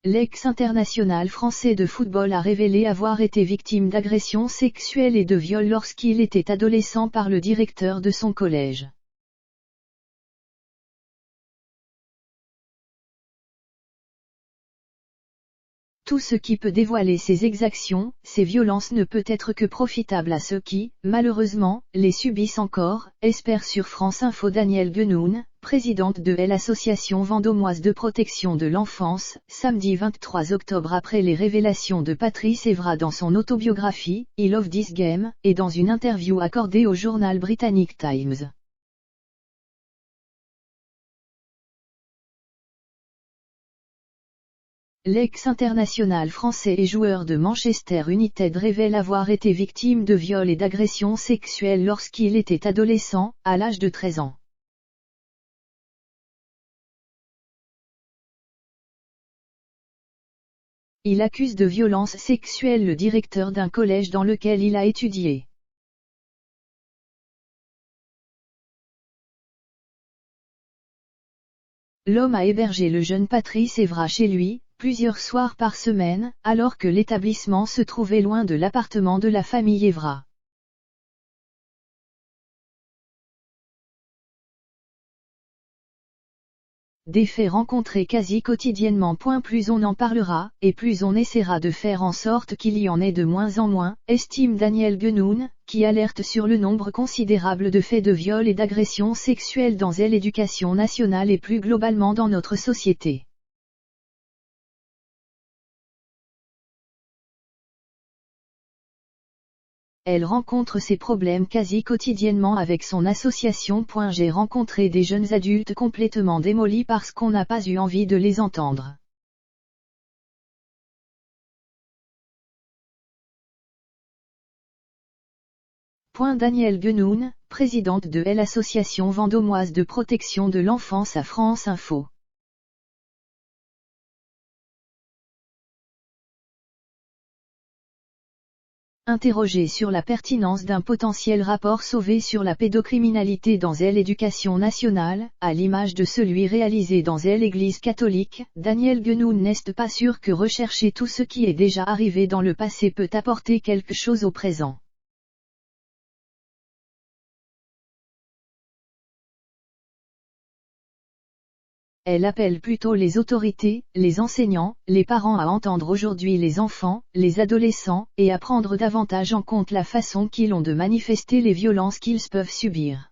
L'ex-international français de football a révélé avoir été victime d'agressions sexuelles et de viols lorsqu'il était adolescent par le directeur de son collège. Tout ce qui peut dévoiler ces exactions, ces violences ne peut être que profitable à ceux qui, malheureusement, les subissent encore, espère sur France Info Danielle Guenoun, présidente de l'Association vendômoise de protection de l'enfance, samedi 23 octobre après les révélations de Patrice Evra dans son autobiographie, I Love This Game, et dans une interview accordée au journal britannique Times. L'ex-international français et joueur de Manchester United révèle avoir été victime de viols et d'agressions sexuelles lorsqu'il était adolescent, à l'âge de 13 ans. Il accuse de violences sexuelles le directeur d'un collège dans lequel il a étudié. L'homme a hébergé le jeune Patrice Evra chez lui, plusieurs soirs par semaine, alors que l'établissement se trouvait loin de l'appartement de la famille Evra. Des faits rencontrés quasi quotidiennement. Plus on en parlera, et plus on essaiera de faire en sorte qu'il y en ait de moins en moins, estime Danielle Guenoun, qui alerte sur le nombre considérable de faits de viol et d'agressions sexuelles dans l'éducation nationale et plus globalement dans notre société. Elle rencontre ces problèmes quasi quotidiennement avec son association. J'ai rencontré des jeunes adultes complètement démolis parce qu'on n'a pas eu envie de les entendre. Danielle Guenoun, présidente de l'Association vendômoise de protection de l'enfance à France Info. Interrogée sur la pertinence d'un potentiel rapport Sauvé sur la pédocriminalité dans l'éducation nationale, à l'image de celui réalisé dans l'Église catholique, Danielle Guenoun n'est pas sûre que rechercher tout ce qui est déjà arrivé dans le passé peut apporter quelque chose au présent. Elle appelle plutôt les autorités, les enseignants, les parents à entendre aujourd'hui les enfants, les adolescents, et à prendre davantage en compte la façon qu'ils ont de manifester les violences qu'ils peuvent subir.